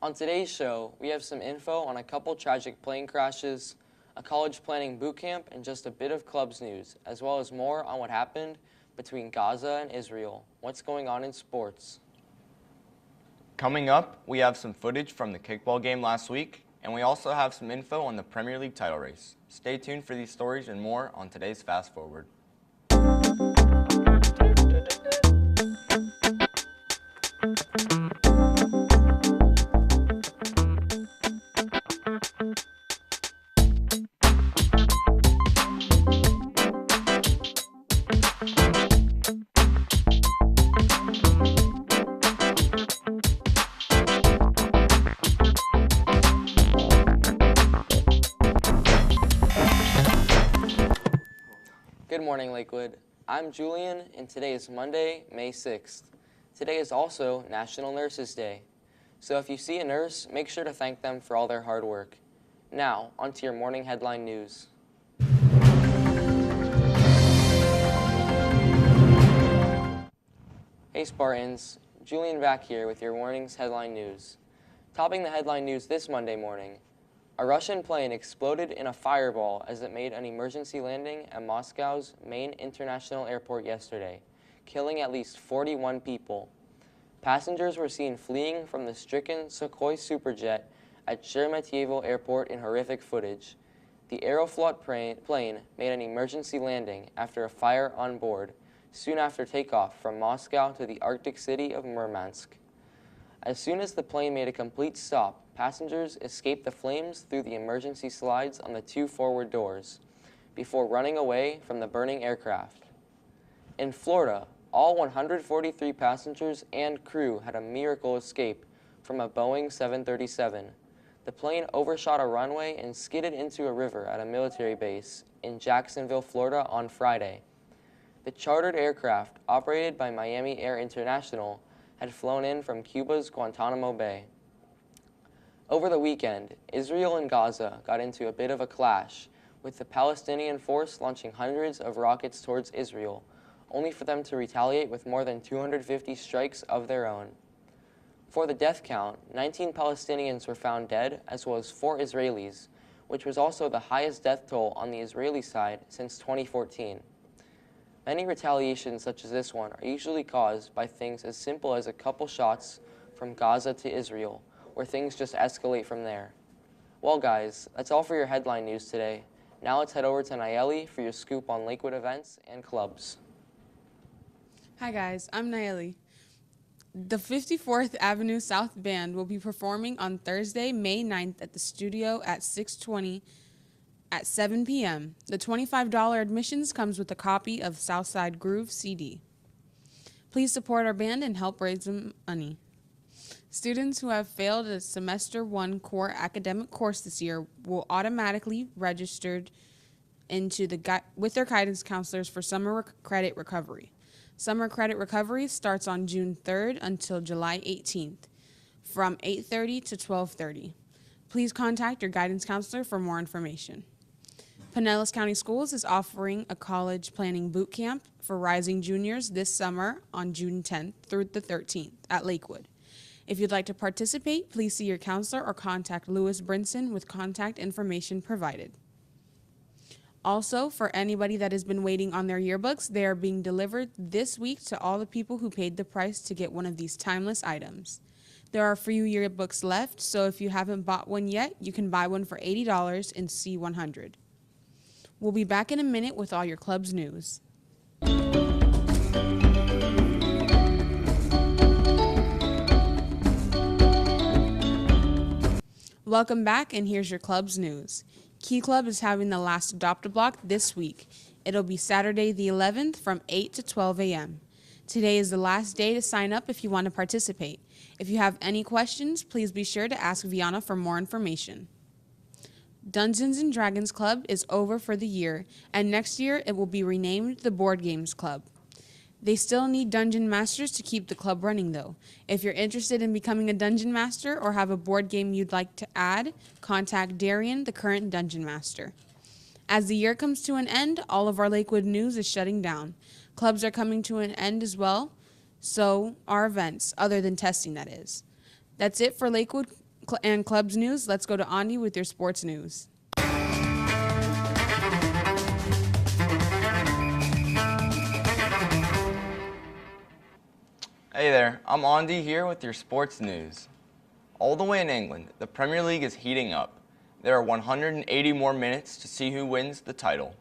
On today's show, we have some info on a couple tragic plane crashes, a college planning boot camp, and just a bit of clubs news, as well as more on what happened between Gaza and Israel. What's going on in sports? Coming up, we have some footage from the kickball game last week, and we also have some info on the Premier League title race. Stay tuned for these stories and more on today's Fast Forward. Good morning, Lakewood. I'm Julian, and today is Monday, May 6th. Today is also National Nurses Day. So if you see a nurse, make sure to thank them for all their hard work. Now, onto your morning headline news. Hey Spartans, Julian back here with your morning's headline news. Topping the headline news this Monday morning, a Russian plane exploded in a fireball as it made an emergency landing at Moscow's main international airport yesterday, killing at least 41 people. Passengers were seen fleeing from the stricken Sukhoi Superjet at Sheremetyevo Airport in horrific footage. The Aeroflot plane made an emergency landing after a fire on board, soon after takeoff from Moscow to the Arctic city of Murmansk. As soon as the plane made a complete stop, passengers escaped the flames through the emergency slides on the two forward doors, before running away from the burning aircraft. In Florida, all 143 passengers and crew had a miracle escape from a Boeing 737. The plane overshot a runway and skidded into a river at a military base in Jacksonville, Florida on Friday. The chartered aircraft, operated by Miami Air International, had flown in from Cuba's Guantanamo Bay. Over the weekend, Israel and Gaza got into a bit of a clash, with the Palestinian force launching hundreds of rockets towards Israel, only for them to retaliate with more than 250 strikes of their own. For the death count, 19 Palestinians were found dead, as well as 4 Israelis, which was also the highest death toll on the Israeli side since 2014. Many retaliations such as this one are usually caused by things as simple as a couple shots from Gaza to Israel, where things just escalate from there. Well guys, that's all for your headline news today. Now let's head over to Nayeli for your scoop on Lakewood events and clubs. Hi guys, I'm Nayeli. The 54th Avenue South Band will be performing on Thursday, May 9th at the studio at 620 at 7 p.m. The $25 admissions comes with a copy of Southside Groove CD. Please support our band and help raise some money. Students who have failed a Semester 1 core academic course this year will automatically registered with their guidance counselors for summer credit recovery. Summer credit recovery starts on June 3rd until July 18th from 8:30 to 12:30. Please contact your guidance counselor for more information. Pinellas County Schools is offering a college planning boot camp for rising juniors this summer on June 10th through the 13th at Lakewood. If you'd like to participate, please see your counselor or contact Lewis Brinson with contact information provided. Also, for anybody that has been waiting on their yearbooks, they are being delivered this week to all the people who paid the price to get one of these timeless items. There are a few yearbooks left, so if you haven't bought one yet, you can buy one for $80 in C100. We'll be back in a minute with all your club's news. Welcome back, and here's your club's news. Key Club is having the last Adopt-A-Block this week. It'll be Saturday the 11th from 8 to 12 a.m. Today is the last day to sign up if you want to participate. If you have any questions, please be sure to ask Viana for more information. Dungeons and Dragons Club is over for the year, and next year it will be renamed the Board Games Club. They still need dungeon masters to keep the club running, though. If you're interested in becoming a dungeon master or have a board game you'd like to add, contact Darian, the current dungeon master. As the year comes to an end, all of our Lakewood news is shutting down. Clubs are coming to an end as well, so are events, other than testing, that is. That's it for Lakewood and clubs news, let's go to Andi with your sports news. Hey there, I'm Andi here with your sports news. All the way in England, the Premier League is heating up. There are 180 more minutes to see who wins the title.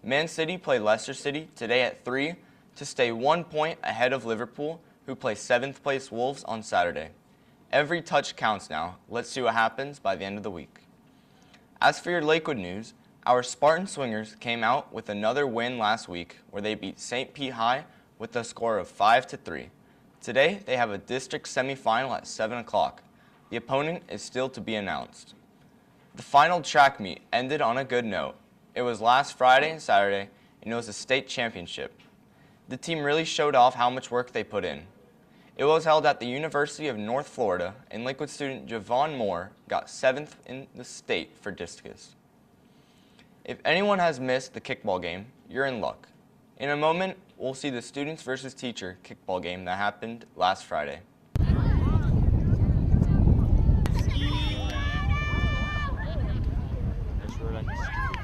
Man City play Leicester City today at 3 to stay 1 point ahead of Liverpool, who play 7th place Wolves on Saturday. Every touch counts now. Let's see what happens by the end of the week. As for your Lakewood news, our Spartan Swingers came out with another win last week where they beat St. Pete High with a score of 5-3. Today, they have a district semifinal at 7 o'clock. The opponent is still to be announced. The final track meet ended on a good note. It was last Friday and Saturday, and it was a state championship. The team really showed off how much work they put in. It was held at the University of North Florida, and Lakewood student Javon Moore got 7th in the state for discus. If anyone has missed the kickball game, you're in luck. In a moment, we'll see the students versus teacher kickball game that happened last Friday.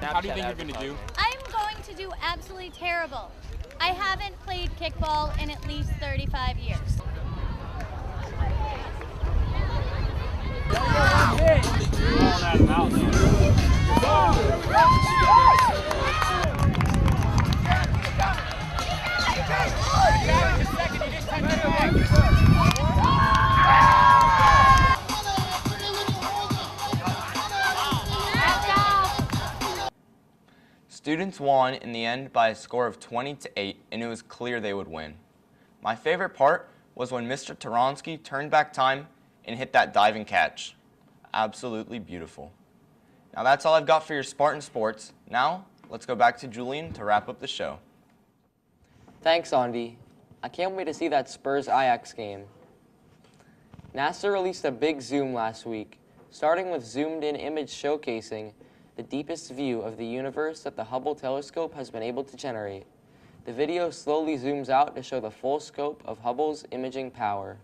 How do you think you're going to do? I'm going to do absolutely terrible. I haven't played kickball in at least 35 years. Students won in the end by a score of 20-8, and it was clear they would win. My favorite part was when Mr. Taronsky turned back time and hit that diving catch. Absolutely beautiful. Now that's all I've got for your Spartan Sports. Now, let's go back to Julian to wrap up the show. Thanks, Andi. I can't wait to see that Spurs-Ajax game. NASA released a big zoom last week, starting with zoomed-in image showcasing the deepest view of the universe that the Hubble telescope has been able to generate. The video slowly zooms out to show the full scope of Hubble's imaging power.